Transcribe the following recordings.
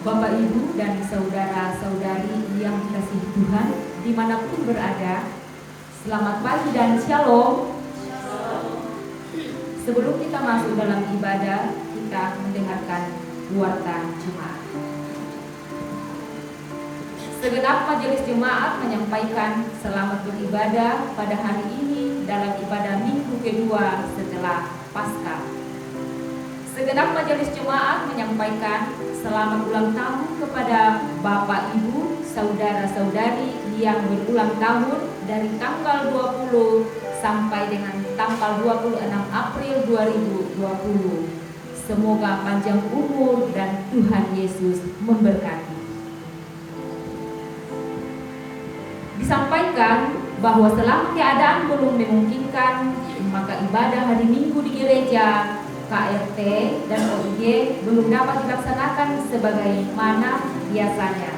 Bapak, Ibu, dan saudara-saudari yang dikasihi Tuhan dimanapun berada, selamat pagi dan shalom. Sebelum kita masuk dalam ibadah, kita mendengarkan warta Jumat. Segenap majelis jemaat menyampaikan selamat beribadah pada hari ini dalam ibadah minggu kedua setelah Paskah. Segenap majelis jemaat menyampaikan selamat ulang tahun kepada Bapak, Ibu, saudara-saudari yang berulang tahun dari tanggal 20 sampai dengan tanggal 26 April 2020. Semoga panjang umur dan Tuhan Yesus memberkati. Disampaikan bahwa selama keadaan belum memungkinkan, maka ibadah hari Minggu di gereja, KRT, dan OIG belum dapat dilaksanakan sebagaimana biasanya.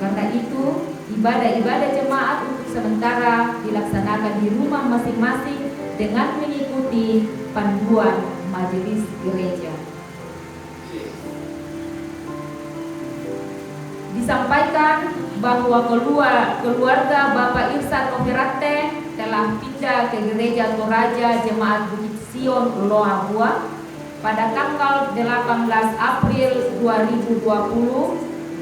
Karena itu, ibadah-ibadah jemaat untuk sementara dilaksanakan di rumah masing-masing dengan mengikuti panduan majelis gereja. Disampaikan bahwa keluarga Bapak Irsan Operate telah pindah ke gereja Toraja Jemaat Bukit Sion Loa Bua pada tanggal 18 April 2020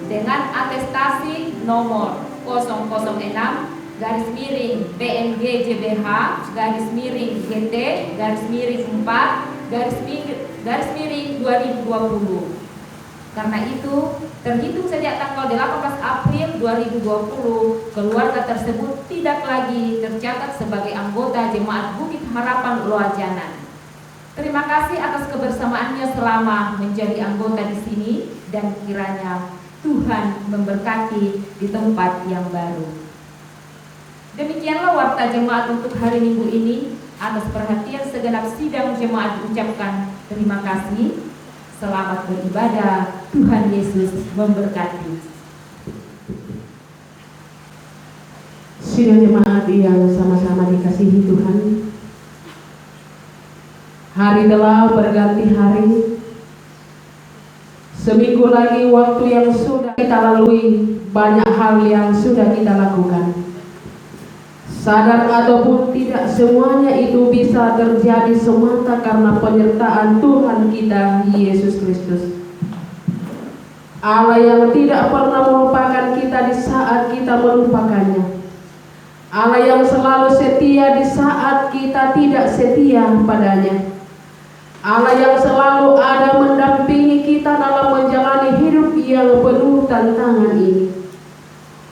dengan atestasi nomor 009-BNG-JBH-GT-4-2020. Karena itu, terhitung sejak tanggal 18 April 2020, keluarga tersebut tidak lagi tercatat sebagai anggota Jemaat Bukit Harapan Loajanan. Terima kasih atas kebersamaannya selama menjadi anggota di sini dan kiranya Tuhan memberkati di tempat yang baru. Demikianlah warta jemaat untuk hari Minggu ini. Atas perhatian segenap sidang jemaat ucapkan terima kasih. Selamat beribadah. Tuhan Yesus memberkati. Sidang jemaat yang sama-sama dikasihi Tuhan, hari telah berganti hari. Seminggu lagi waktu yang sudah kita lalui, banyak hal yang sudah kita lakukan. Sadar ataupun tidak, semuanya itu bisa terjadi semata karena penyertaan Tuhan kita Yesus Kristus. Allah yang tidak pernah melupakan kita di saat kita melupakannya. Allah yang selalu setia di saat kita tidak setia padanya. Allah yang selalu ada mendampingi kita dalam menjalani hidup yang penuh tantangan ini.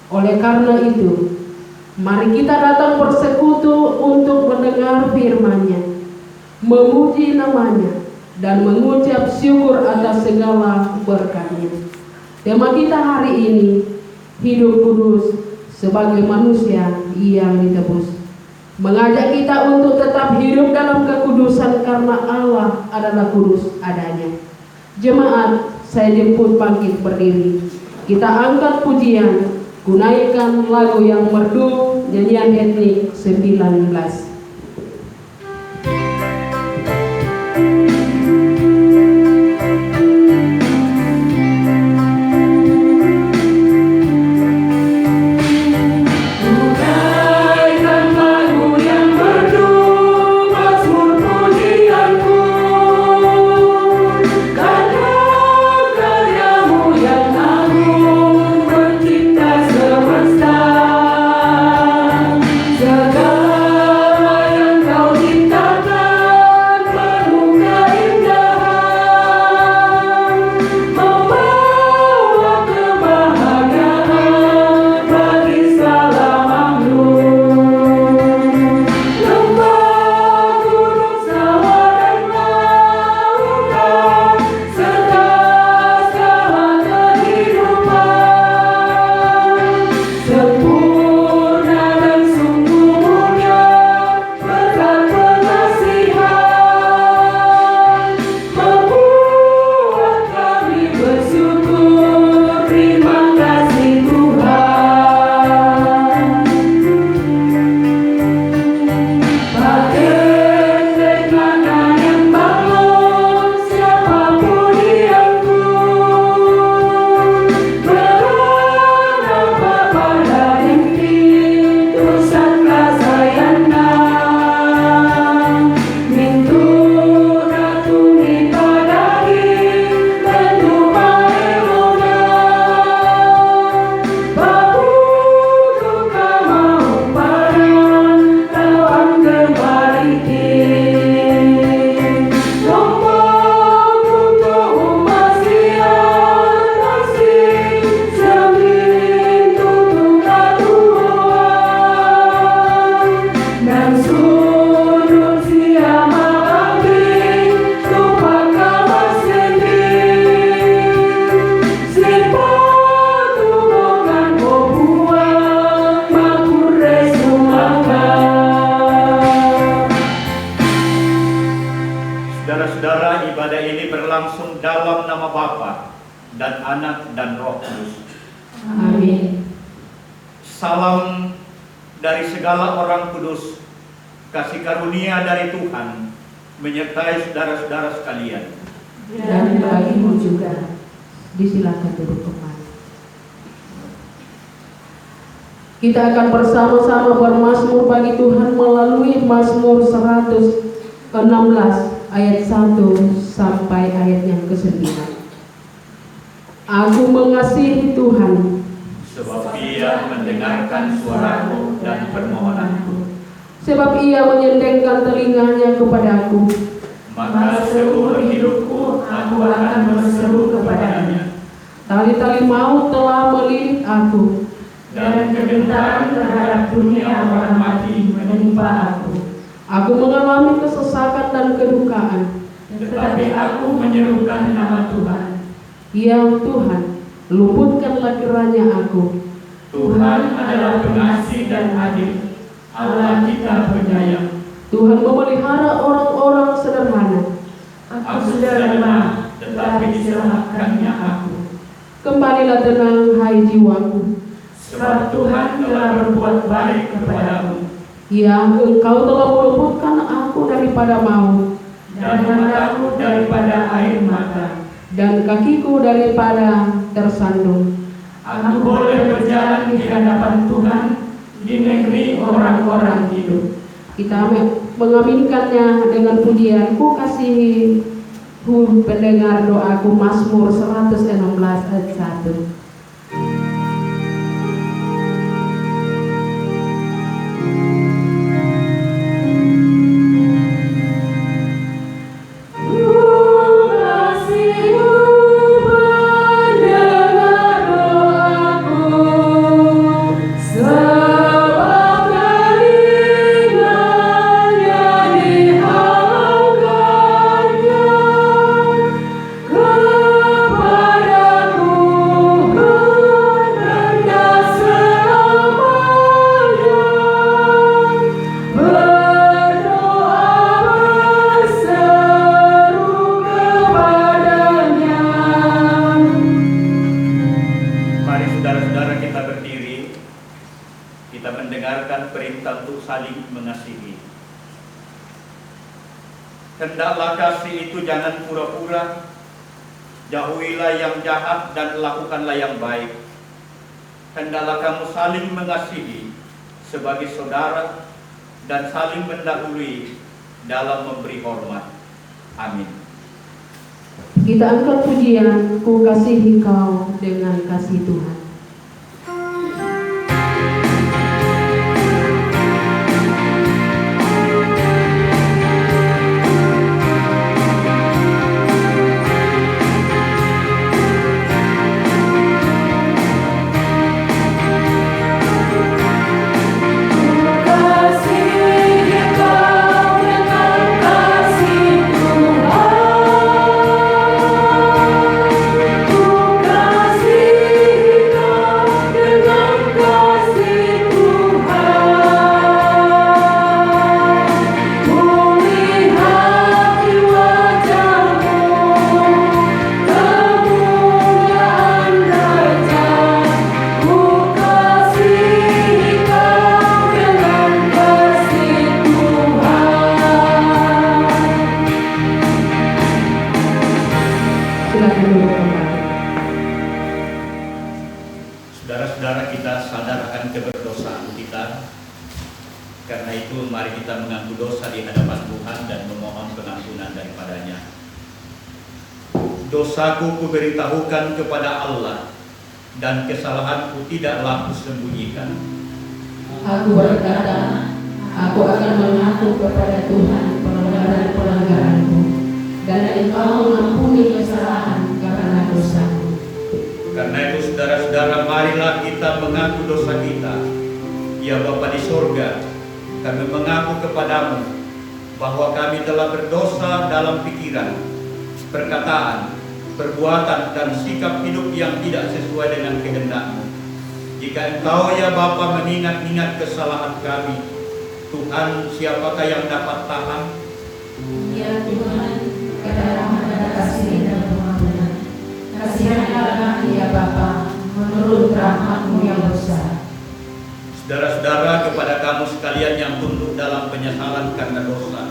Oleh karena itu, mari kita datang bersekutu untuk mendengar firman-Nya, memuji nama-Nya, dan mengucap syukur atas segala berkat-Nya. Tema kita hari ini, hidup kudus sebagai manusia yang ditebus. Mengajak kita untuk tetap hidup dalam kekudusan karena Allah adalah kudus adanya. Jemaat, saya jemput bangkit berdiri. Kita angkat pujian, gunaikan lagu yang merdu, nyanyian etnik 19. Segala dan Anak, dan Roh Kudus. Amin. Salam dari segala orang kudus, kasih karunia dari Tuhan menyertai saudara-saudara sekalian. Dan bagimu juga. Disilakan duduk kembali. Kita akan bersama-sama bermazmur bagi Tuhan melalui Mazmur 116 ayat 1 sampai ayat yang ke-9. Aku mengasihi Tuhan, Sebab Ia mendengarkan suaraku dan permohonanku. sebab Ia menyendengkan telinganya kepadaku. Maka seumur hidupku aku akan berseru kepadanya. Tali-tali maut telah melilit aku, Dan kegentaran terhadap dunia orang mati menimpa aku. aku mengalami kesesakan dan kedukaan. Tetapi aku menyerukan nama Tuhan. Ya Tuhan, luputkanlah kiranya aku. Tuhan adalah pengasih dan adil, Allah kita penyayang. Tuhan memelihara orang-orang sederhana. Aku sudah lemah, tetapi diselamatkannya aku. Kembalilah tenang, hai jiwaku. Sebab Tuhan telah berbuat baik kepadamu, Ya, Engkau telah meluputkan aku daripada maut, dan mataku daripada air mata. dan kakiku daripada tersandung. Aku boleh berjalan di hadapan Tuhan di negeri orang-orang hidup. Kita mengaminkannya dengan pujian, ku kasihi pendengar doaku, Mazmur 116 ayat 1. Hendaklah kasih itu jangan pura-pura, jauhilah yang jahat dan lakukanlah yang baik. Hendaklah kamu saling mengasihi sebagai saudara dan saling mendahului dalam memberi hormat. Amin. Kita angkat pujian, ku kasihi kau dengan kasih Tuhan. Saudara-saudara, kita sadar akan keberdosaan kita. Karena itu mari kita mengaku dosa di hadapan Tuhan dan memohon pengampunan daripadanya. Dosaku kuberitahukan kepada Allah, dan kesalahanku tidaklah kusembunyikan. Aku berkata, aku akan mengaku kepada Tuhan pelanggaran-pelanggaranku, dan Engkau mengampuni kesalahan karena dosaku. Karena itu saudara-saudara, marilah kita mengaku dosa kita. Ya Bapa di sorga, kami mengaku kepadamu bahwa kami telah berdosa dalam pikiran, perkataan, perbuatan, dan sikap hidup yang tidak sesuai dengan kehendak-Mu. Jika Engkau ya Bapa mengingat-ingat kesalahan kami, Tuhan, siapakah yang dapat tahan? Ya Tuhan, kedatangan kasih dan pengampunan, Kasihanlah kami ya Bapa, menurut rahmat-Mu yang besar. Saudara-saudara, kepada kamu sekalian yang tunduk dalam penyesalan karena dosa,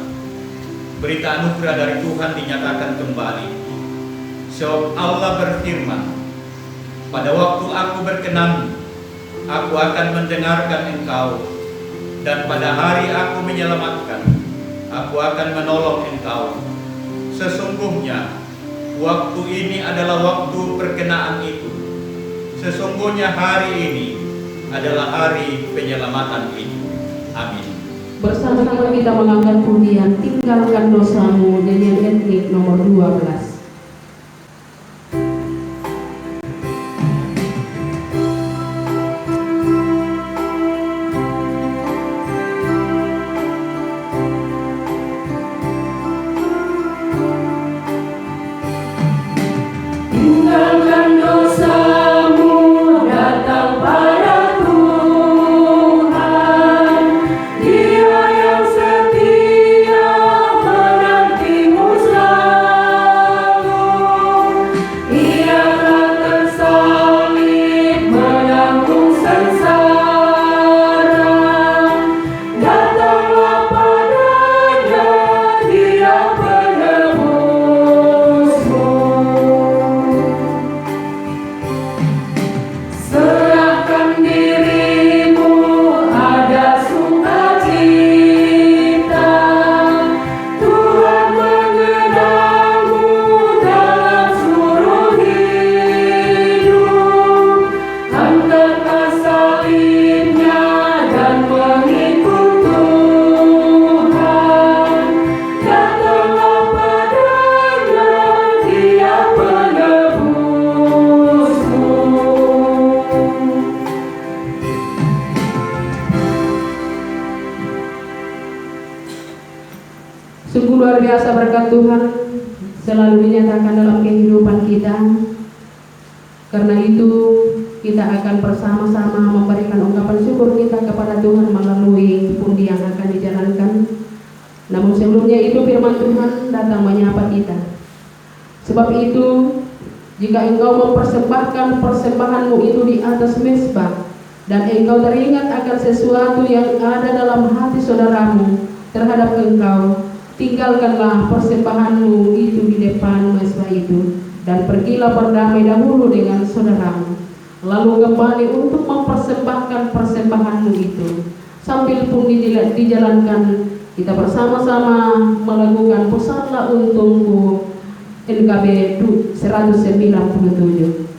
berita anugerah dari Tuhan dinyatakan kembali. Sebab Allah berfirman, pada waktu aku berkenan, aku akan mendengarkan engkau, dan pada hari aku menyelamatkan, aku akan menolong engkau. Sesungguhnya waktu ini adalah waktu perkenaan itu. Sesungguhnya hari ini adalah hari penyelamatan itu. Amin. Bersama-sama kita mengangkat pujian Tinggalkan Dosamu, nyanyian etnik nomor 12. Tinggalkan dosamu, datang pada Tuhan. Dia yang setia menantimu selalu. Ia telah tersalib menanggung sengsara. Datanglah padanya, Dia penebusmu. Serahkan dirimu, ada sukacita. Tuhan mengenalmu dalam seluruh hidup. Angkatlah salibnya dan mengikut Tuhan. Datanglah padanya, Dia penebusmu. Sungguh luar biasa berkat Tuhan selalu dinyatakan dalam kehidupan kita. Karena itu kita akan bersama-sama memberikan ungkapan syukur kita kepada Tuhan melalui pundi yang akan dijalankan. Namun sebelumnya itu firman Tuhan datang menyapa kita. Sebab itu, jika engkau mempersembahkan persembahanmu itu di atas mezbah, dan engkau teringat akan sesuatu yang ada dalam hati saudaramu terhadap engkau, tinggalkanlah persembahanmu itu di depan mezbah itu, dan pergilah berdamai dahulu dengan saudaramu, lalu kembali untuk mempersembahkan persembahanmu itu. Sambil pun dijalankan, kita bersama-sama melakukan Pusatlah Untungku NKB 197.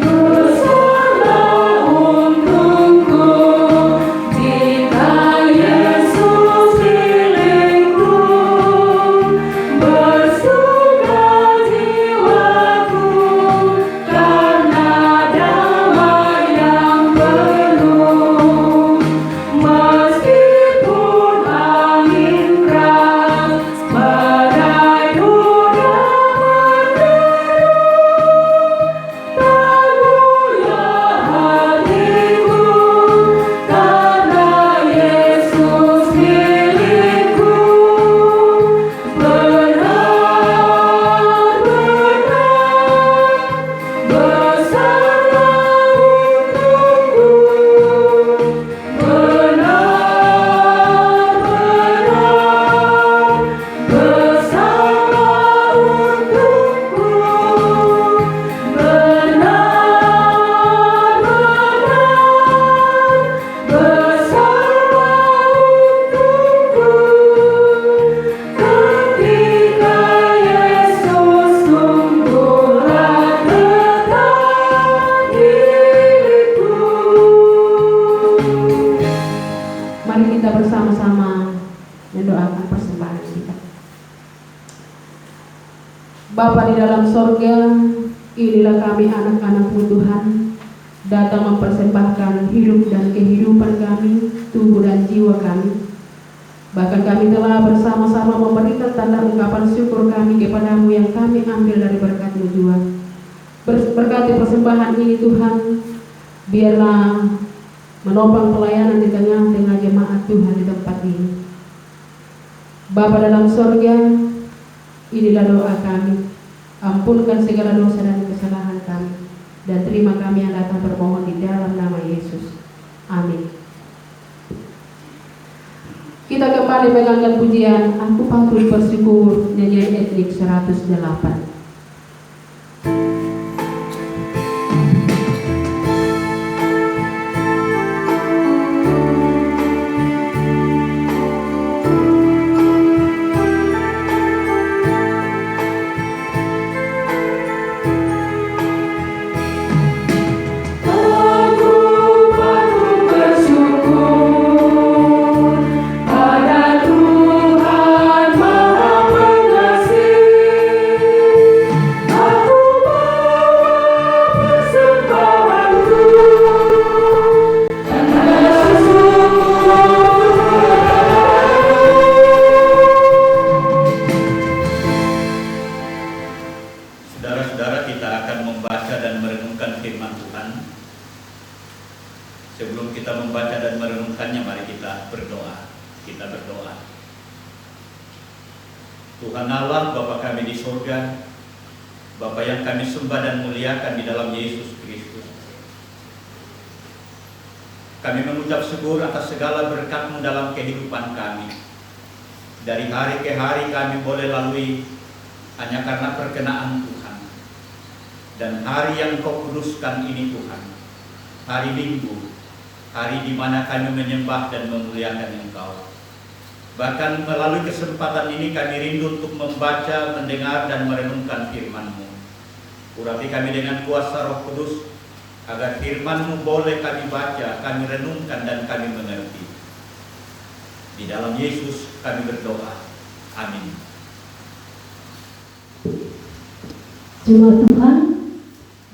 Besarlah untungku jika Yesus milikku. Bersuka jiwaku karena damai yang penuh. Meskipun angin keras badai dunia menderu, teguhlah hatiku karena Yesus milikku. Benar-benar besarlah untungku. Benar-benar besarlah untungku. Benar-benar besarlah untungku. Ketika Yesus sungguhlah tetap milikku. Mari kita bersama-sama mendoakan persembahan kita. Bapa di dalam sorga, inilah kami anak-anak-Mu Tuhan, datang mempersembahkan hidup dan kehidupan kami, tubuh dan jiwa kami. Bahkan kami telah bersama-sama memberikan tanda ungkapan syukur kami kepada-Mu yang kami ambil dari berkat-Mu jua. Berkati persembahan ini Tuhan, biarlah menopang pelayanan di tengah-tengah jemaat Tuhan di tempat ini. Bapa dalam sorga, inilah doa kami. Ampunkan segala dosa dan kesalahan kami, dan terima kami yang datang bermohon di dalam nama Yesus. Amin. Kita kembali mengangkat pujian Aku Patut Bersyukur, nyanyian etnik 108. Tuhan Allah, Bapa kami di surga, Bapa yang kami sembah dan muliakan di dalam Yesus Kristus. Kami mengucap syukur atas segala berkat-Mu dalam kehidupan kami. Dari hari ke hari kami boleh lalui hanya karena perkenaan Tuhan. Dan hari yang Kau kuduskan ini Tuhan, hari Minggu, hari di mana kami menyembah dan memuliakan Engkau. Bahkan melalui kesempatan ini kami rindu untuk membaca, mendengar, dan merenungkan firman-Mu. Urapi kami dengan kuasa Roh Kudus, agar firman-Mu boleh kami baca, kami renungkan, dan kami mengerti. Di dalam Yesus kami berdoa. Amin. Jemaat Tuhan,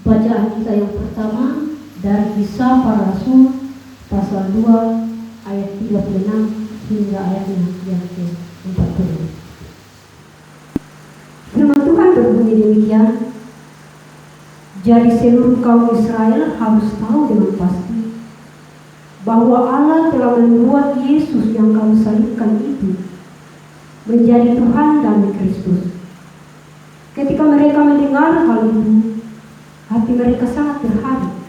bacaan kita yang pertama dari Kisah Para Rasul pasal 2 ayat 36 hingga ayatnya yang ke-40. Firman Tuhan berbunyi demikian. Jadi seluruh kaum Israel harus tahu dengan pasti bahwa Allah telah membuat Yesus yang kamu salibkan itu menjadi Tuhan dan Kristus. Ketika mereka mendengar hal itu, hati mereka sangat terharu.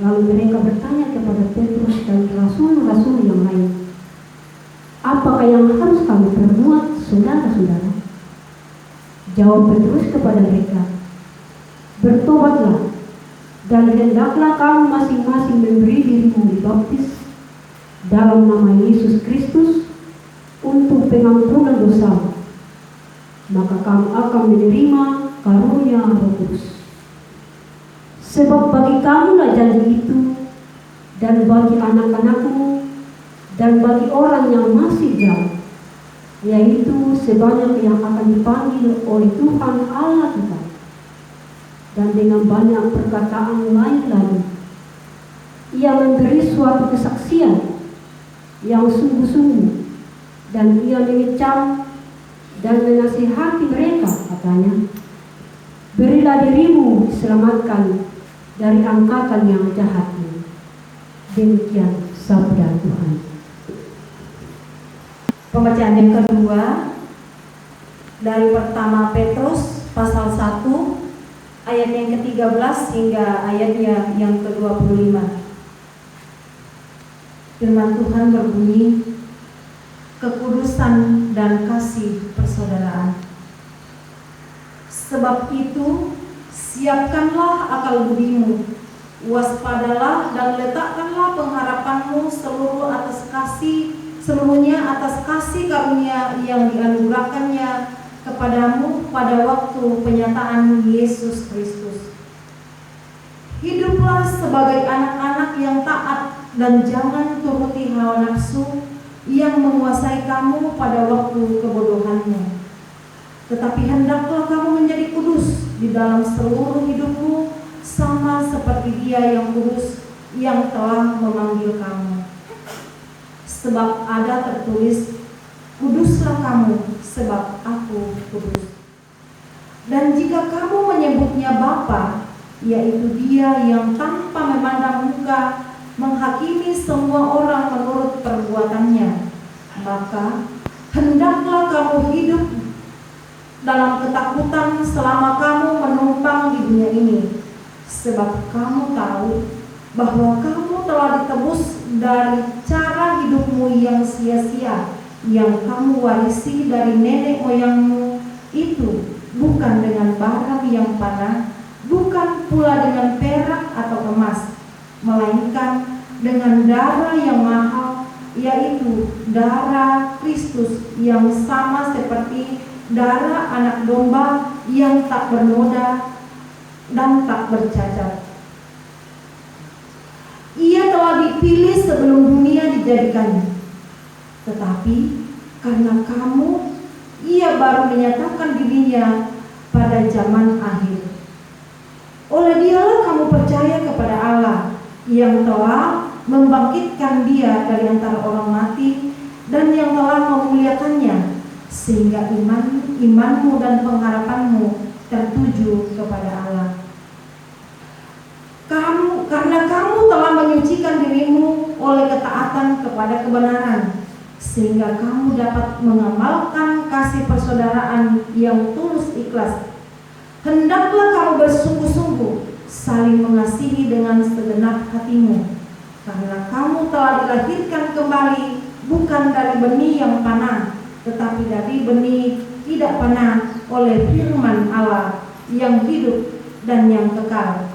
Lalu mereka bertanya kepada Petrus dan rasul-rasul yang lain, apakah yang harus kami perbuat, saudara-saudara? Jawab Petrus kepada mereka, bertobatlah, dan hendaklah kamu masing-masing memberi dirimu dibaptis dalam nama Yesus Kristus untuk pengampunan dosa. Maka kamu akan menerima karunia Roh Kudus. Sebab bagi kamulah janji itu, dan bagi anak-anakmu, dan bagi orang yang masih jauh, yaitu sebanyak yang akan dipanggil oleh Tuhan Allah kita. Dan dengan banyak perkataan lain lagi, Ia memberi suatu kesaksian yang sungguh-sungguh, dan Ia mengecam dan menasihati mereka, katanya, berilah dirimu diselamatkan dari angkatan yang jahat ini. Demikian sabda Tuhan. Pembacaan yang kedua dari pertama Petrus pasal 1 ayat yang ke-13 hingga ayatnya yang ke-25. Firman Tuhan berbunyi, kekudusan dan kasih persaudaraan. Sebab itu, siapkanlah akal budimu, waspadalah dan letakkanlah pengharapanmu seluruhnya atas kasih karunia yang dianugerahkannya kepadamu pada waktu penyataan Yesus Kristus. Hiduplah sebagai anak-anak yang taat dan jangan turuti hawa nafsu yang menguasai kamu pada waktu kebodohanmu. Tetapi hendaklah kamu menjadi kudus di dalam seluruh hidupmu, sama seperti Dia yang kudus yang telah memanggil kamu. Sebab ada tertulis, kuduslah kamu sebab aku kudus. Dan jika kamu menyebutnya Bapa, yaitu Dia yang tanpa memandang muka menghakimi semua orang menurut perbuatannya. Maka hendaklah kamu hidup dalam ketakutan selama kamu menumpang di dunia ini, sebab kamu tahu bahwa kamu telah ditebus dari cara hidupmu yang sia-sia yang kamu warisi dari nenek moyangmu itu, bukan dengan barang yang panah, bukan pula dengan perak atau emas, melainkan dengan darah yang mahal, yaitu darah Kristus yang sama seperti darah anak domba yang tak bernoda dan tak bercacat. Ia telah dipilih sebelum dunia dijadikan, tetapi karena kamu, Ia baru menyatakan dirinya pada zaman akhir. Oleh Dialah kamu percaya kepada Allah yang telah membangkitkan Dia dari antara orang mati dan yang telah memuliakannya, sehingga imanmu dan pengharapanmu tertuju kepada Allah. Karena kamu telah menyucikan dirimu oleh ketaatan kepada kebenaran, sehingga kamu dapat mengamalkan kasih persaudaraan yang tulus ikhlas. Hendaklah kamu bersungguh-sungguh saling mengasihi dengan segenap hatimu, karena kamu telah dilahirkan kembali bukan dari benih yang panah, tetapi dari benih tidak panah oleh firman Allah yang hidup dan yang kekal.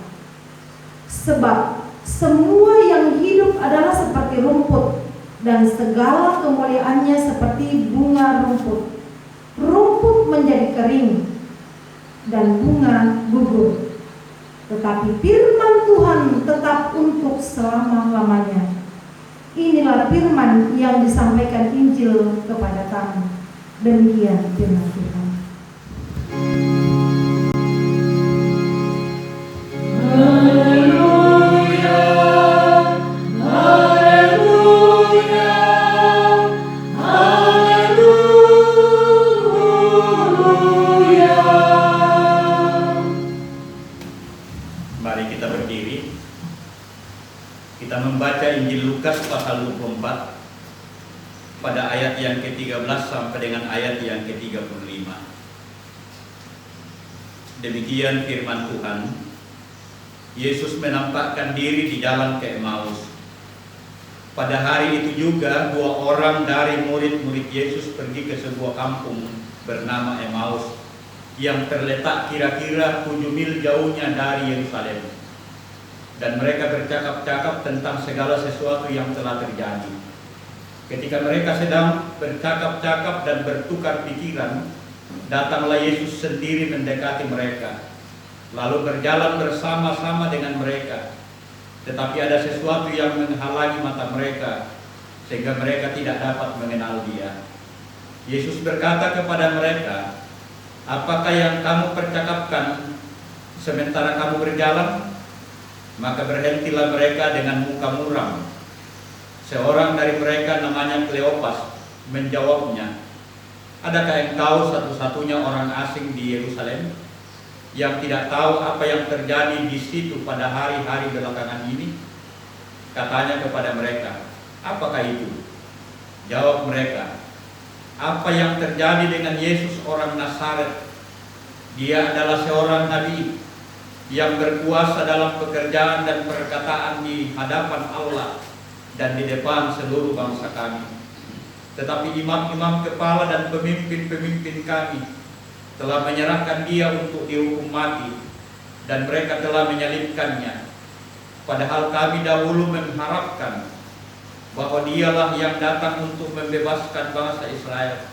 Sebab semua yang hidup adalah seperti rumput, dan segala kemuliaannya seperti bunga rumput. Rumput menjadi kering dan bunga gugur, tetapi firman Tuhan tetap untuk selama-lamanya. Inilah firman yang disampaikan Injil kepada kamu. Demikian firman Tuhan. Mari kita berdiri. Kita membaca Injil Lukas pasal 24 pada ayat yang ke-13 sampai dengan ayat yang ke-35. Demikian firman Tuhan. Yesus menampakkan diri di jalan ke Emmaus. Pada hari itu juga 2 orang dari murid-murid Yesus pergi ke sebuah kampung bernama Emmaus yang terletak kira-kira 7 mil jauhnya dari Yerusalem. Dan mereka bercakap-cakap tentang segala sesuatu yang telah terjadi. Ketika mereka sedang bercakap-cakap dan bertukar pikiran, datanglah Yesus sendiri mendekati mereka, lalu berjalan bersama-sama dengan mereka. Tetapi ada sesuatu yang menghalangi mata mereka, sehingga mereka tidak dapat mengenal Dia. Yesus berkata kepada mereka, "Apakah yang kamu percakapkan sementara kamu berjalan?" Maka berhentilah mereka dengan muka muram. Seorang dari mereka namanya Kleopas menjawabnya, "Adakah engkau satu-satunya orang asing di Yerusalem yang tidak tahu apa yang terjadi di situ pada hari-hari belakangan ini?" Katanya kepada mereka, "Apakah itu?" Jawab mereka, "Apa yang terjadi dengan Yesus orang Nazaret? Dia adalah seorang nabi yang berkuasa dalam pekerjaan dan perkataan di hadapan Allah dan di depan seluruh bangsa kami. Tetapi imam-imam kepala dan pemimpin-pemimpin kami telah menyerahkan Dia untuk dihukum mati, dan mereka telah menyalibkannya. Padahal kami dahulu mengharapkan bahwa Dialah yang datang untuk membebaskan bangsa Israel.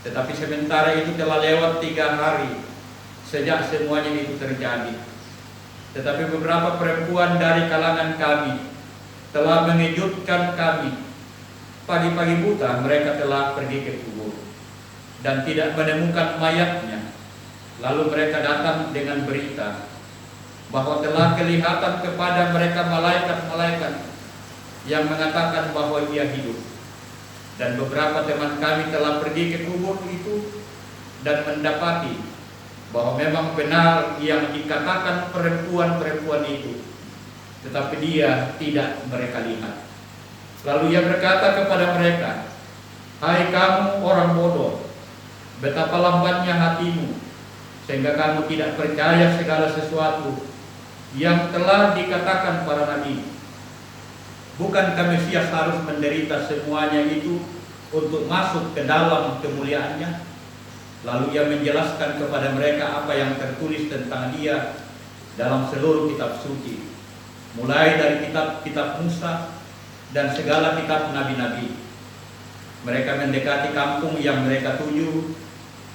Tetapi sementara itu telah lewat 3 hari sejak semuanya itu terjadi. Tetapi beberapa perempuan dari kalangan kami telah mengejutkan kami. Pagi-pagi buta mereka telah pergi ke kubur dan tidak menemukan mayatnya. Lalu mereka datang dengan berita bahwa telah kelihatan kepada mereka malaikat-malaikat yang mengatakan bahwa Dia hidup. Dan beberapa teman kami telah pergi ke kubur itu dan mendapati bahwa memang benar yang dikatakan perempuan-perempuan itu, tetapi dia tidak mereka lihat. Lalu ia berkata kepada mereka, "Hai kamu orang bodoh, betapa lambatnya hatimu, sehingga kamu tidak percaya segala sesuatu yang telah dikatakan para nabi. Bukankah Mesias harus menderita semuanya itu untuk masuk ke dalam kemuliaannya?" Lalu ia menjelaskan kepada mereka apa yang tertulis tentang dia dalam seluruh kitab suci, mulai dari kitab-kitab Musa dan segala kitab nabi-nabi. Mereka mendekati kampung yang mereka tuju,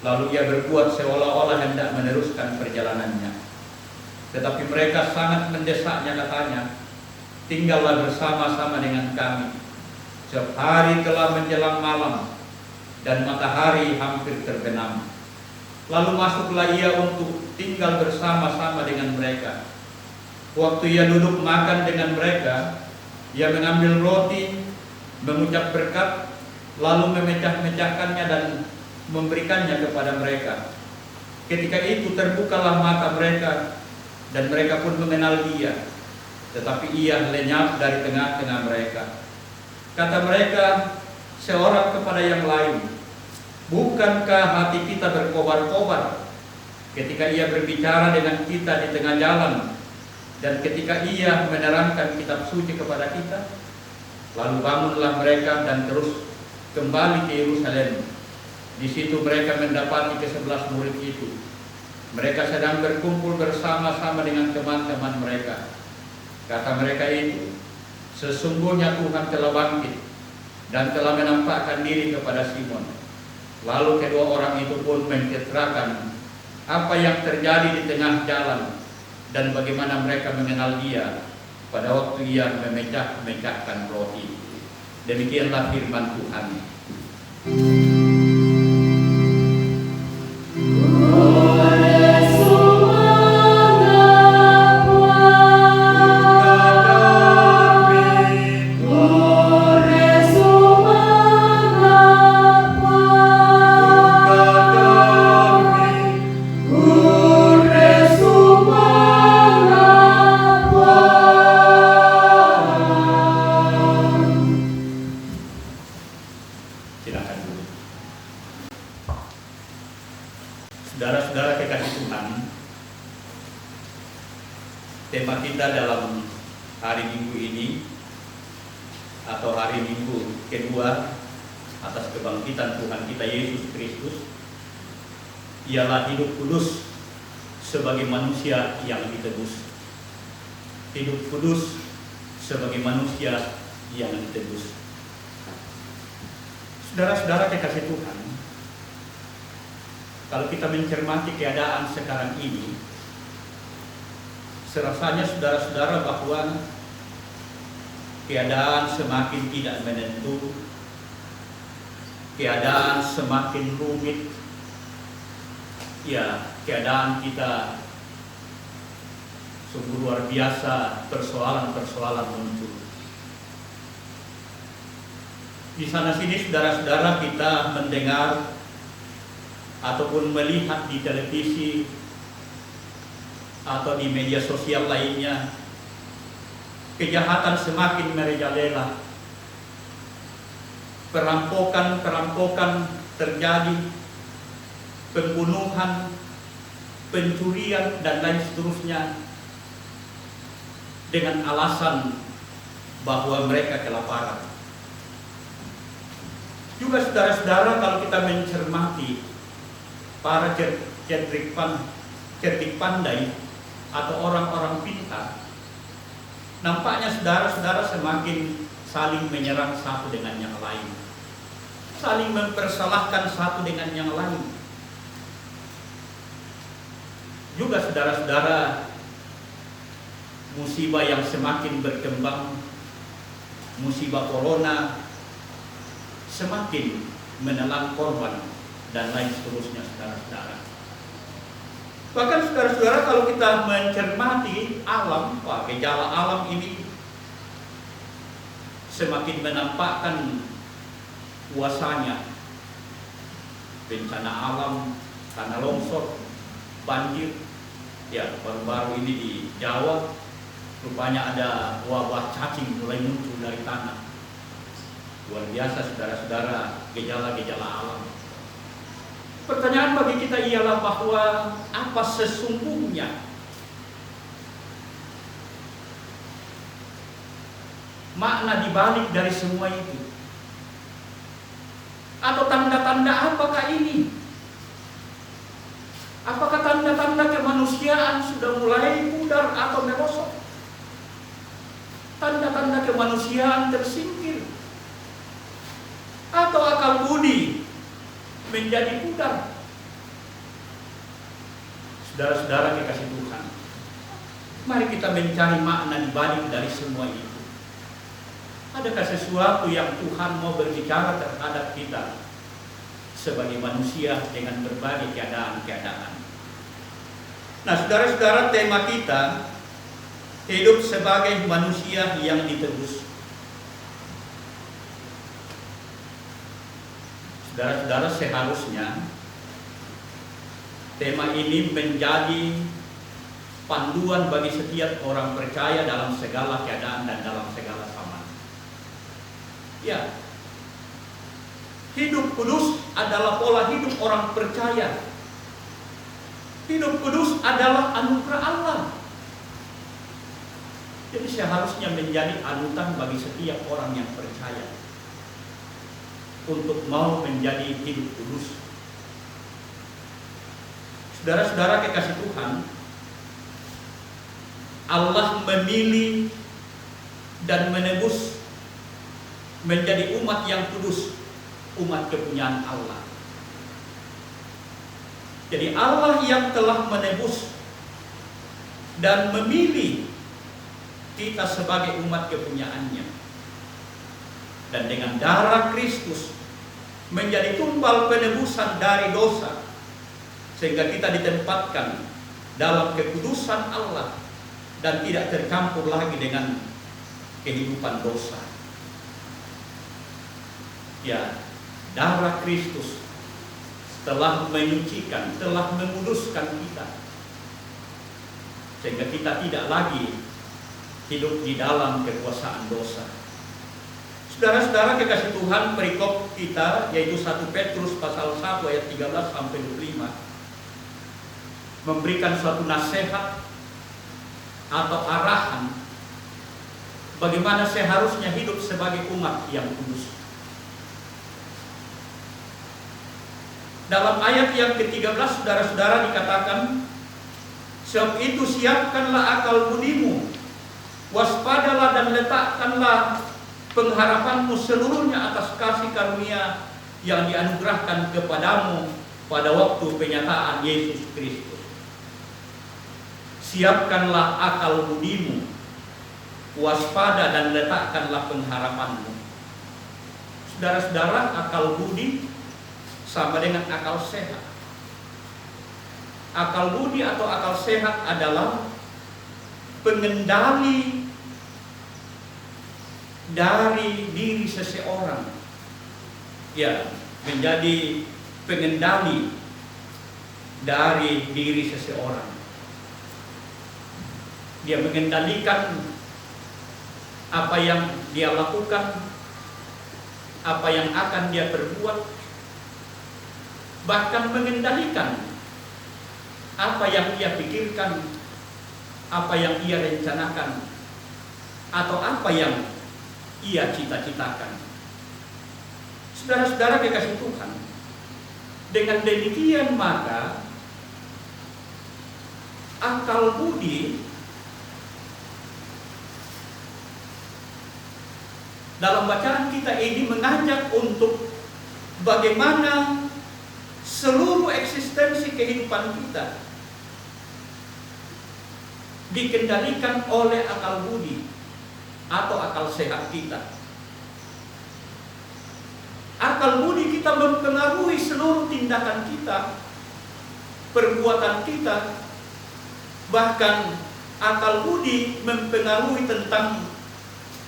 lalu ia berbuat seolah-olah hendak meneruskan perjalanannya. Tetapi mereka sangat mendesaknya, katanya, "Tinggallah bersama-sama dengan kami, sebab hari telah menjelang malam dan matahari hampir terbenam." Lalu masuklah ia untuk tinggal bersama-sama dengan mereka. Waktu ia duduk makan dengan mereka, ia mengambil roti, mengucap berkat, lalu memecah-mecahkannya dan memberikannya kepada mereka. Ketika itu terbukalah mata mereka, dan mereka pun mengenal dia, tetapi ia lenyap dari tengah-tengah mereka. Kata mereka seorang kepada yang lain, "Bukankah hati kita berkobar-kobar ketika ia berbicara dengan kita di tengah jalan, dan ketika ia menerangkan kitab suci kepada kita?" Lalu bangunlah mereka dan terus kembali ke Yerusalem. Di situ mereka mendapati ke-11 murid itu. Mereka sedang berkumpul bersama-sama dengan teman-teman mereka. Kata mereka itu, "Sesungguhnya Tuhan telah bangkit dan telah menampakkan diri kepada Simon." Lalu kedua orang itu pun menceritakan apa yang terjadi di tengah jalan dan bagaimana mereka mengenal dia pada waktu ia memecah-mecahkan roti. Demikianlah firman Tuhan. Saudara-saudara kekasih Tuhan, tema kita dalam hari Minggu ini atau hari Minggu kedua atas kebangkitan Tuhan kita Yesus Kristus ialah hidup kudus sebagai manusia yang ditebus. Hidup kudus sebagai manusia yang ditebus. Saudara-saudara kekasih Tuhan, kalau kita mencermati keadaan sekarang ini, serasanya saudara-saudara bahwa keadaan semakin tidak menentu, keadaan semakin rumit, ya keadaan kita sungguh luar biasa, persoalan-persoalan muncul. Di sana sini saudara-saudara kita mendengar ataupun melihat di televisi atau di media sosial lainnya, kejahatan semakin merajalela, perampokan terjadi, pembunuhan, pencurian dan lain seterusnya, dengan alasan bahwa mereka kelaparan. Juga saudara-saudara, kalau kita mencermati para cerdik pandai atau orang-orang pintar, nampaknya saudara-saudara semakin saling menyerang satu dengan yang lain, saling mempersalahkan satu dengan yang lain. Juga saudara-saudara, musibah yang semakin berkembang, musibah corona semakin menelan korban dan lain seterusnya saudara-saudara. Bahkan saudara-saudara, kalau kita mencermati alam, gejala alam ini semakin menampakkan kuasanya. Bencana alam, tanah longsor, banjir. Ya, baru-baru ini di Jawa rupanya ada wabah cacing mulai muncul dari tanah. Luar biasa saudara-saudara, gejala-gejala alam. Pertanyaan bagi kita ialah bahwa apa sesungguhnya makna dibalik dari semua itu? Atau tanda-tanda apakah ini? Apakah tanda-tanda kemanusiaan sudah mulai pudar atau merosot? Tanda-tanda kemanusiaan tersingkir? Atau akal budi menjadi pudar? Saudara-saudara kekasih Tuhan, mari kita mencari makna dibalik dari semua itu. Adakah sesuatu yang Tuhan mau berbicara terhadap kita sebagai manusia dengan berbagai keadaan-keadaan? Nah, saudara-saudara, tema kita hidup sebagai manusia yang ditebus. Saudara-saudara, seharusnya tema ini menjadi panduan bagi setiap orang percaya dalam segala keadaan dan dalam segala zaman. Ya, hidup kudus adalah pola hidup orang percaya. Hidup kudus adalah anugerah Allah. Jadi seharusnya menjadi anutan bagi setiap orang yang percaya untuk mau menjadi hidup kudus. Saudara-saudara kekasih Tuhan, Allah memilih dan menebus menjadi umat yang kudus, umat kepunyaan Allah. Jadi Allah yang telah menebus dan memilih kita sebagai umat kepunyaannya, dan dengan darah Kristus menjadi tumbal penebusan dari dosa, sehingga kita ditempatkan dalam kekudusan Allah dan tidak tercampur lagi dengan kehidupan dosa. Ya, darah Kristus telah menyucikan, telah menguduskan kita, sehingga kita tidak lagi hidup di dalam kekuasaan dosa. Saudara-saudara kekasih Tuhan, perikop kita yaitu 1 Petrus pasal 1 ayat 13 sampai 25 memberikan suatu nasihat atau arahan bagaimana seharusnya hidup sebagai umat yang kudus. Dalam ayat yang ke-13 saudara-saudara dikatakan, sebab itu siapkanlah akal budimu, waspadalah dan letakkanlah pengharapanmu seluruhnya atas kasih karunia yang dianugerahkan kepadamu pada waktu penyataan Yesus Kristus. Siapkanlah akal budimu, waspada dan letakkanlah pengharapanmu. Saudara-saudara, akal budi sama dengan akal sehat. Akal budi atau akal sehat adalah pengendali dari diri seseorang. Ya, menjadi pengendali dari diri seseorang. Dia mengendalikan apa yang dia lakukan, apa yang akan dia perbuat, bahkan mengendalikan apa yang ia pikirkan, apa yang ia rencanakan, atau apa yang ia cita-citakan. Saudara-saudara kekasih Tuhan, dengan demikian maka akal budi dalam bacaan kita ini mengajak untuk bagaimana seluruh eksistensi kehidupan kita dikendalikan oleh akal budi atau akal sehat kita. Akal budi kita mempengaruhi seluruh tindakan kita, perbuatan kita, bahkan akal budi mempengaruhi tentang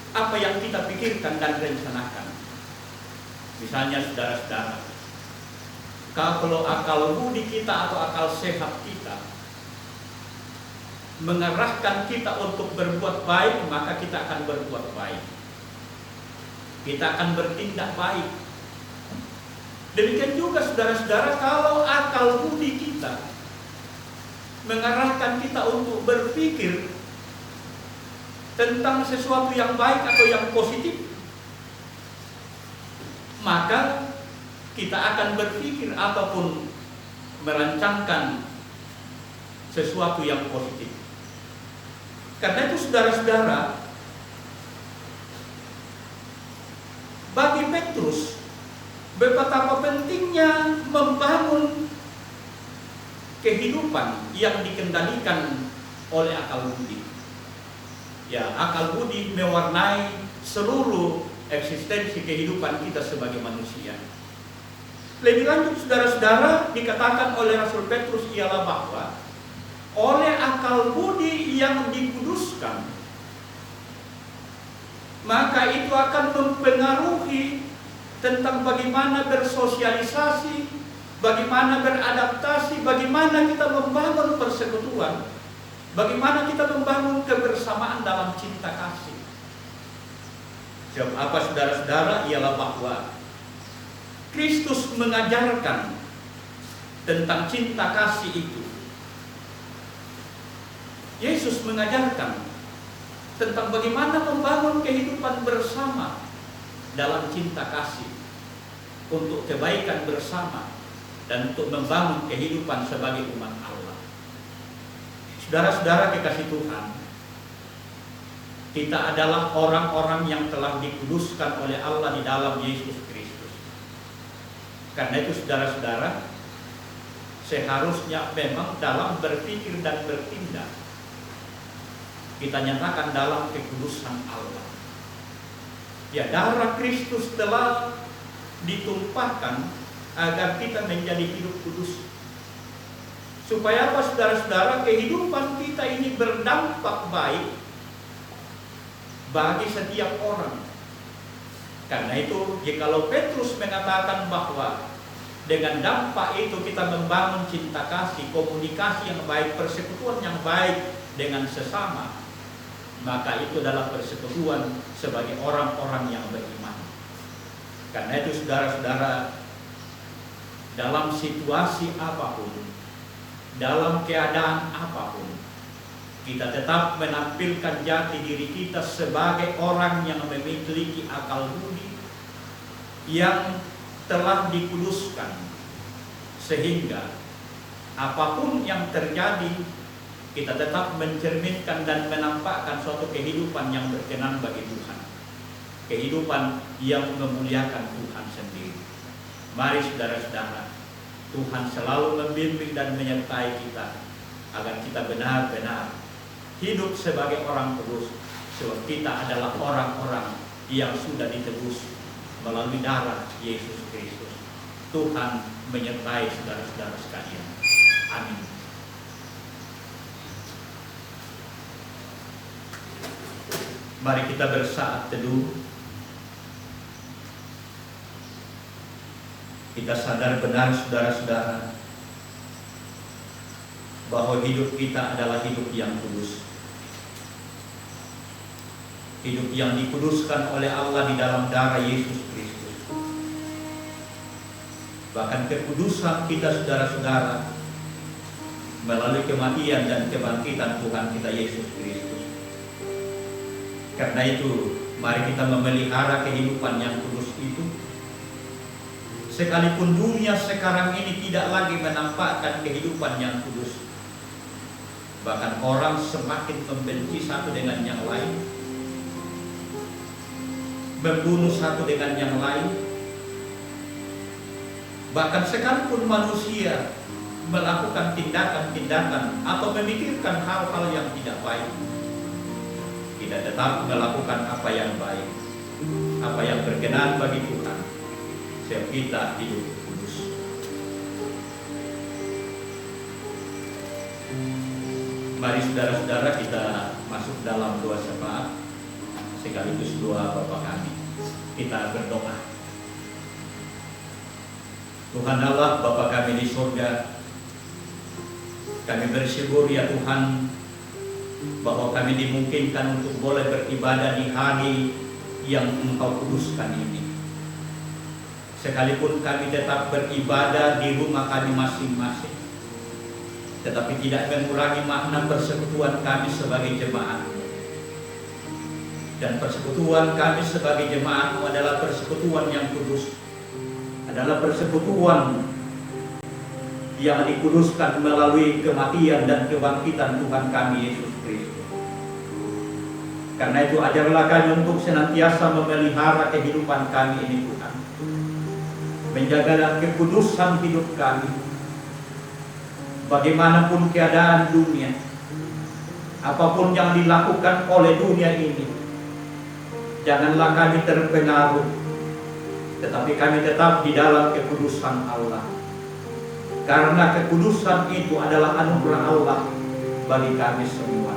apa yang kita pikirkan dan rencanakan. Misalnya saudara-saudara, Kalau akal budi kita atau akal sehat kita mengarahkan kita untuk berbuat baik, maka kita akan berbuat baik. Kita akan bertindak baik. Demikian juga saudara-saudara, kalau akal budi kita mengarahkan kita untuk berpikir tentang sesuatu yang baik atau yang positif, maka kita akan berpikir ataupun merancangkan sesuatu yang positif. Karena itu saudara-saudara, bagi Petrus betapa pentingnya membangun kehidupan yang dikendalikan oleh akal budi. Ya, akal budi mewarnai seluruh eksistensi kehidupan kita sebagai manusia. Lebih lanjut saudara-saudara, dikatakan oleh Rasul Petrus ialah bahwa oleh akal budi yang dikuduskan, maka itu akan mempengaruhi tentang bagaimana bersosialisasi, bagaimana beradaptasi, bagaimana kita membangun persekutuan, bagaimana kita membangun kebersamaan dalam cinta kasih. Sebab apa saudara-saudara? Ialah bahwa Kristus mengajarkan tentang cinta kasih itu. Yesus mengajarkan tentang bagaimana membangun kehidupan bersama dalam cinta kasih untuk kebaikan bersama dan untuk membangun kehidupan sebagai umat Allah. Saudara-saudara kekasih Tuhan, kita adalah orang-orang yang telah dikuduskan oleh Allah di dalam Yesus Kristus. Karena itu saudara-saudara, seharusnya memang dalam berpikir dan bertindak kita nyatakan dalam kekudusan Allah. Ya, darah Kristus telah ditumpahkan agar kita menjadi hidup kudus. Supaya apa saudara-saudara? Kehidupan kita ini berdampak baik bagi setiap orang. Karena itu, jikalau Petrus mengatakan bahwa dengan dampak itu kita membangun cinta kasih, komunikasi yang baik, persekutuan yang baik dengan sesama, maka itu adalah persekutuan sebagai orang-orang yang beriman. Karena itu saudara-saudara, dalam situasi apapun, dalam keadaan apapun, kita tetap menampilkan jati diri kita sebagai orang yang memiliki akal budi yang telah dikuduskan, sehingga apapun yang terjadi kita tetap mencerminkan dan menampakkan suatu kehidupan yang berkenan bagi Tuhan, kehidupan yang memuliakan Tuhan sendiri. Mari saudara-saudara, Tuhan selalu membimbing dan menyertai kita agar kita benar-benar hidup sebagai orang kudus, sebab kita adalah orang-orang yang sudah ditebus melalui darah Yesus Kristus. Tuhan menyertai saudara-saudara sekalian. Amin. Mari kita bersaat teduh. Kita sadar benar saudara-saudara bahwa hidup kita adalah hidup yang kudus, hidup yang dikuduskan oleh Allah di dalam darah Yesus Kristus. Bahkan kekudusan kita saudara-saudara melalui kematian dan kebangkitan Tuhan kita Yesus Kristus. Karena itu, mari kita memelihara kehidupan yang kudus itu. Sekalipun dunia sekarang ini tidak lagi menampakkan kehidupan yang kudus, bahkan orang semakin membenci satu dengan yang lain, membunuh satu dengan yang lain, bahkan sekalipun manusia melakukan tindakan-tindakan atau memikirkan hal-hal yang tidak baik, kita tetap melakukan apa yang baik, apa yang berkenan bagi Tuhan, sebab kita hidup kudus. Mari saudara-saudara kita masuk dalam doa syafaat sekaligus doa Bapa kami. Kita berdoa. Tuhan Allah, Bapa kami di surga, kami bersyukur ya Tuhan bahwa kami dimungkinkan untuk boleh beribadah di hari yang Engkau kuduskan ini. Sekalipun kami tetap beribadah di rumah kami masing-masing, tetapi tidak mengurangi makna persekutuan kami sebagai jemaat. Dan persekutuan kami sebagai jemaat adalah persekutuan yang kudus, adalah persekutuan yang dikuduskan melalui kematian dan kebangkitan Tuhan kami Yesus Kristus. Karena itu ajarlah kami untuk senantiasa memelihara kehidupan kami ini Tuhan, menjaga kekudusan hidup kami bagaimanapun keadaan dunia, apapun yang dilakukan oleh dunia ini. Janganlah kami terpengaruh, tetapi kami tetap di dalam kekudusan Allah. Karena kekudusan itu adalah anugerah Allah bagi kami semua.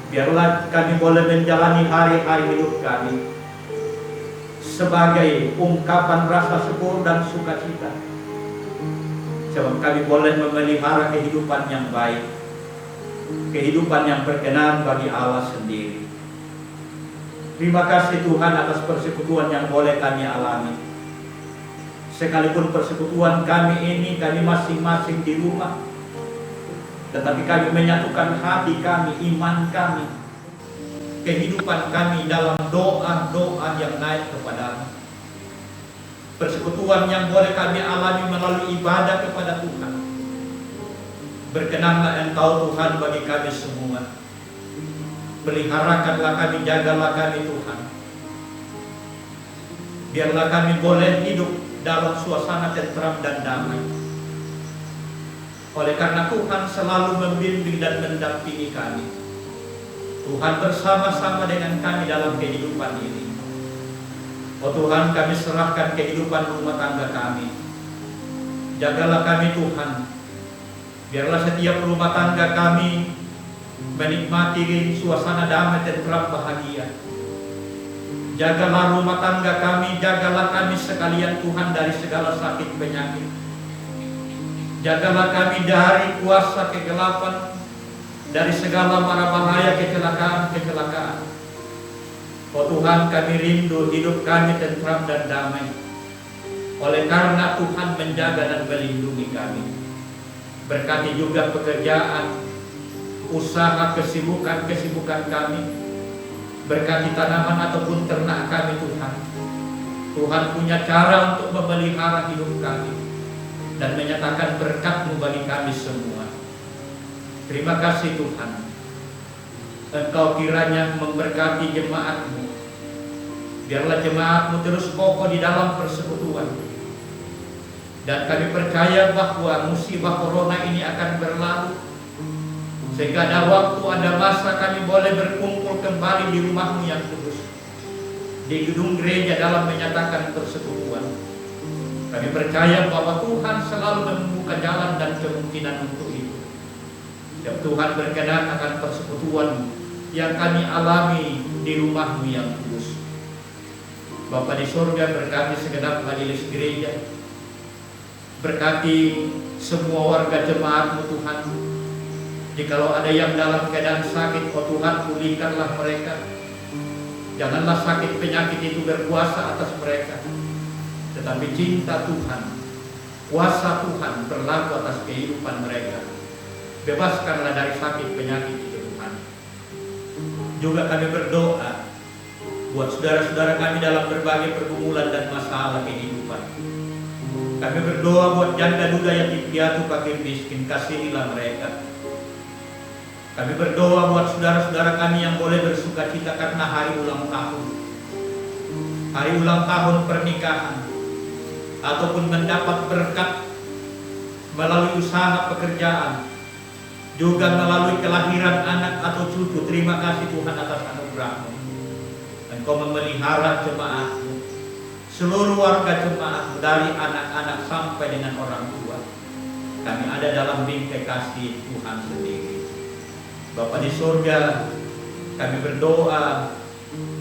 Biarlah kami boleh menjalani hari-hari hidup kami sebagai ungkapan rasa syukur dan sukacita, sebab kami boleh memelihara kehidupan yang baik, kehidupan yang berkenan bagi Allah sendiri. Terima kasih Tuhan atas persekutuan yang boleh kami alami. Sekalipun persekutuan kami ini, kami masing-masing di rumah, tetapi kami menyatukan hati kami, iman kami, kehidupan kami dalam doa-doa yang naik kepadamu. Persekutuan yang boleh kami alami melalui ibadah kepada Tuhan. Berkenanlah Engkau Tuhan bagi kami semua. Peliharakanlah kami, jagalah kami Tuhan. Biarlah kami boleh hidup dalam suasana tentram dan damai. Oleh karena Tuhan selalu membimbing dan mendampingi kami. Tuhan bersama-sama dengan kami dalam kehidupan ini. Oh Tuhan, kami serahkan kehidupan rumah tangga kami. Jagalah kami Tuhan. Biarlah setiap rumah tangga kami menikmati suasana damai, tentram, bahagia. Jagalah rumah tangga kami, jagalah kami sekalian Tuhan dari segala sakit penyakit. Jagalah kami dari kuasa kegelapan, dari segala mara bahaya kecelakaan. Oh Tuhan, kami rindu hidup kami tentram dan damai. Oleh karena Tuhan menjaga dan melindungi kami. Berkati juga pekerjaan, usaha, kesibukan kami. Berkati tanaman ataupun ternak kami Tuhan. Tuhan punya cara untuk memelihara hidup kami dan menyatakan berkat-Mu bagi kami semua. Terima kasih Tuhan. Engkau kiranya memberkati jemaat-Mu. Biarlah jemaat-Mu terus kokoh di dalam persekutuan. Dan kami percaya bahwa musibah corona ini akan berlalu, sehingga ada waktu, ada masa kami boleh berkumpul kembali di rumah-Mu yang kudus, di gedung gereja dalam menyatakan persekutuan. Kami percaya bahwa Tuhan selalu membuka jalan dan kemungkinan untuk itu. Dan Tuhan berkenan akan persekutuan yang kami alami di rumah-Mu yang kudus. Bapa di surga, berkati segenap majelis gereja, berkati semua warga jemaat-Mu Tuhan. Jikalau ada yang dalam keadaan sakit, oh Tuhan, pulihkanlah mereka. Janganlah sakit penyakit itu berkuasa atas mereka, tetapi cinta Tuhan, kuasa Tuhan berlaku atas kehidupan mereka. Bebaskanlah dari sakit penyakit itu Tuhan. Juga kami berdoa buat saudara-saudara kami dalam berbagai pergumulan dan masalah kehidupan. Kami berdoa buat janda duda yatim piatu fakir miskin, kasihilah mereka. Kami berdoa buat saudara-saudara kami yang boleh bersuka cita karena hari ulang tahun. Hari ulang tahun pernikahan, ataupun mendapat berkat melalui usaha pekerjaan, juga melalui kelahiran anak atau cucu. Terima kasih Tuhan atas anugerah-Mu. Engkau memelihara jemaat-Mu, seluruh warga jemaat-Mu, dari anak-anak sampai dengan orang tua. Kami ada dalam bingkai kasih Tuhan sendiri. Bapa di surga, kami berdoa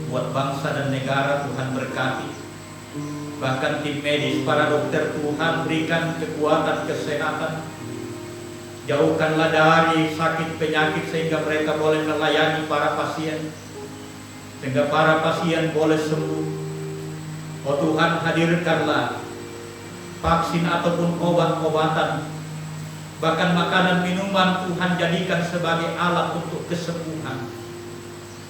buat bangsa dan negara. Tuhan berkati. bahkan tim medis, para dokter Tuhan berikan kekuatan, kesehatan. Jauhkanlah dari sakit penyakit sehingga mereka boleh melayani para pasien, sehingga para pasien boleh sembuh. Oh Tuhan, hadirkanlah vaksin ataupun obat-obatan, bahkan makanan minuman Tuhan jadikan sebagai alat untuk kesembuhan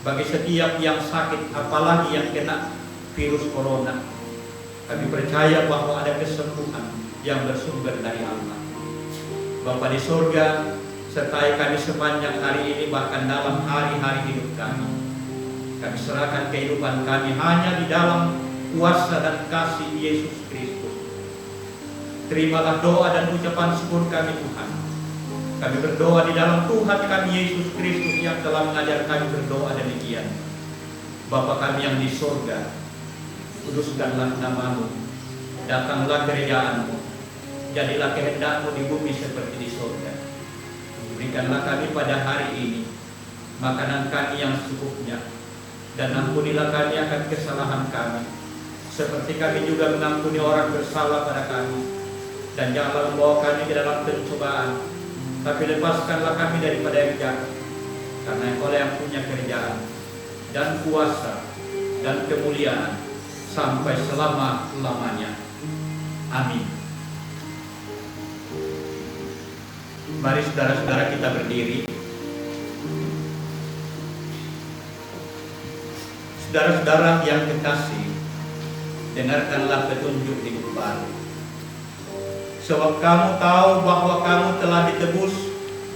bagi setiap yang sakit, apalagi yang kena virus corona. Kami percaya bahwa ada kesembuhan yang bersumber dari Allah. Bapa di surga, sertai kami sepanjang hari ini, bahkan dalam hari-hari hidup kami. Kami serahkan kehidupan kami hanya di dalam kuasa dan kasih Yesus Kristus. Terimalah doa dan ucapan syukur kami Tuhan. Kami berdoa di dalam Tuhan kami Yesus Kristus yang telah mengajar kami berdoa demikian. Bapa kami yang di surga, kuduskanlah nama-Mu, datanglah kerajaan-Mu, jadilah kehendak-Mu di bumi seperti di surga. Berikanlah kami pada hari ini makanan kami yang secukupnya, dan ampunilah kami akan kesalahan kami, seperti kami juga mengampuni orang bersalah pada kami. Dan janganlah membawa kami ke dalam pencobaan, tapi lepaskanlah kami daripada yang jahat, karena Engkau yang punya kerajaan dan kuasa dan kemuliaan sampai selama-lamanya. Amin. Mari saudara-saudara kita berdiri. Saudara-saudara yang kekasih, dengarkanlah petunjuk hidup baru. Sebab kamu tahu bahwa kamu telah ditebus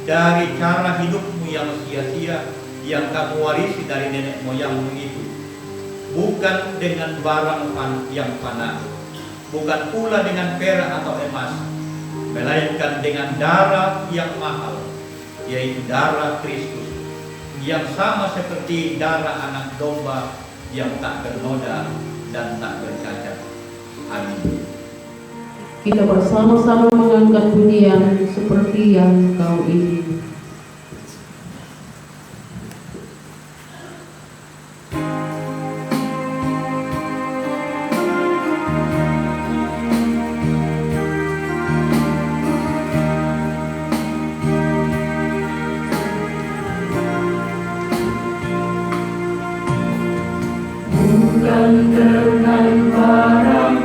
dari cara hidupmu yang sia-sia yang kamu warisi dari nenek moyangmu itu, bukan dengan barang yang fana, bukan pula dengan perak atau emas, melainkan dengan darah yang mahal, yaitu darah Kristus, yang sama seperti darah anak domba yang tak bernoda dan tak bercacat. Amin. Kita bersama-sama mengangkat pujian seperti yang Kau ingin. Bukan dengan barang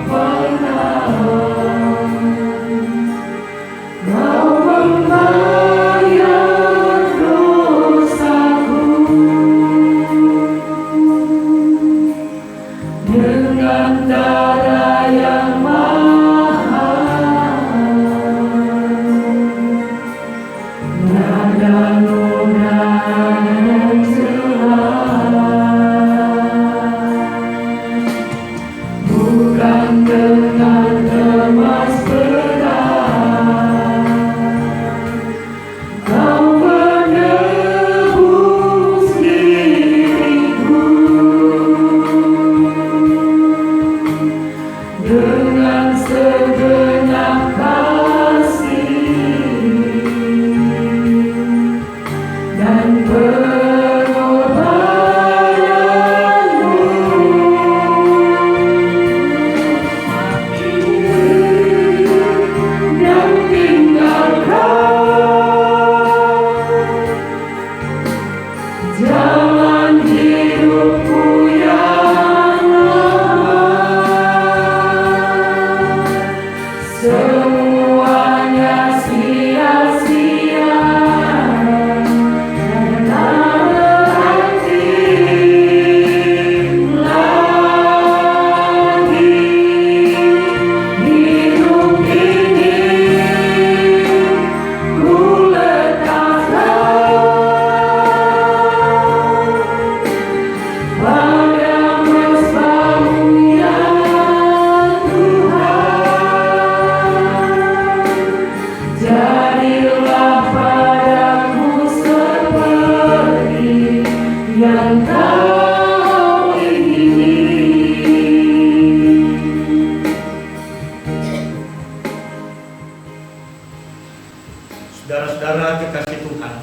Saudara-saudara kekasih Tuhan,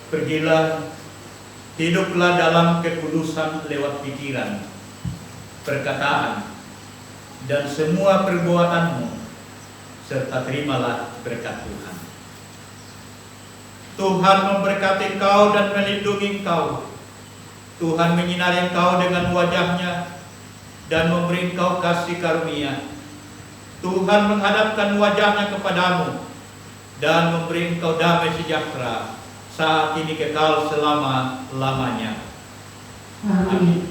pergilah, hiduplah dalam kekudusan lewat pikiran, perkataan, dan semua perbuatanmu, serta terimalah berkat Tuhan. Tuhan memberkati engkau dan melindungi engkau. Tuhan menyinari engkau dengan wajah-Nya dan memberi engkau kasih karunia. Tuhan menghadapkan wajah-Nya kepadamu dan memberi engkau damai sejahtera saat ini kekal selama-lamanya. Amin.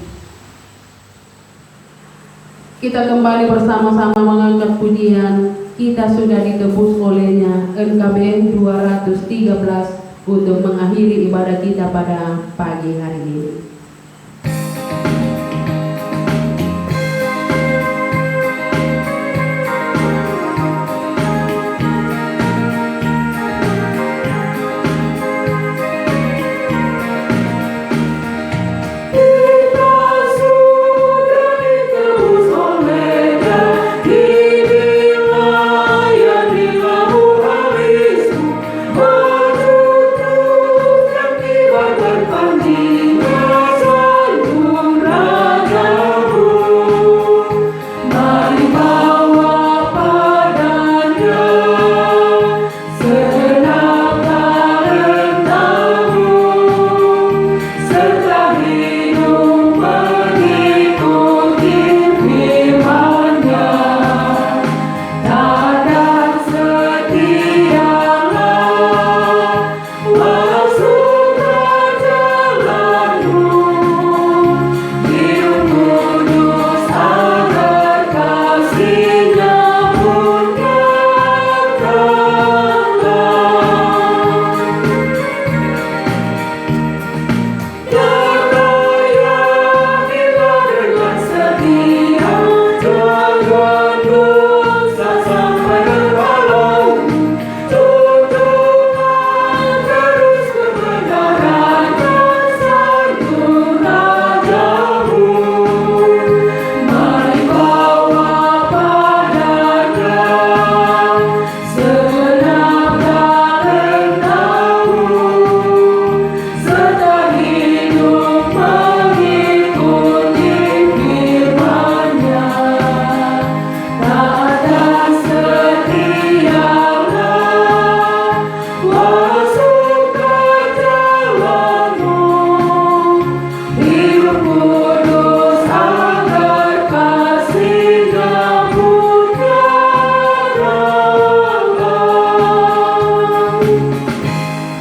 Kita kembali bersama-sama mengangkat pujian Kita Sudah Ditebus Oleh-Nya, NKBM 213, untuk mengakhiri ibadah kita pada pagi hari ini.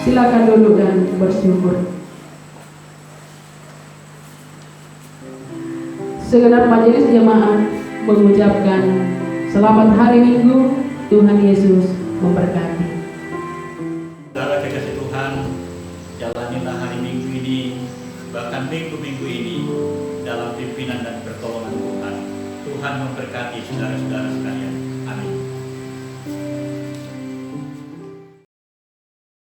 Silakan duduk dan bersyukur. Segenap majelis jemaat mengucapkan selamat hari Minggu. Tuhan Yesus memberkati. Saudara kekasih Tuhan, jalanilah hari Minggu ini, bahkan minggu-minggu ini dalam pimpinan dan pertolongan Tuhan. Tuhan memberkati saudara-saudara sekalian.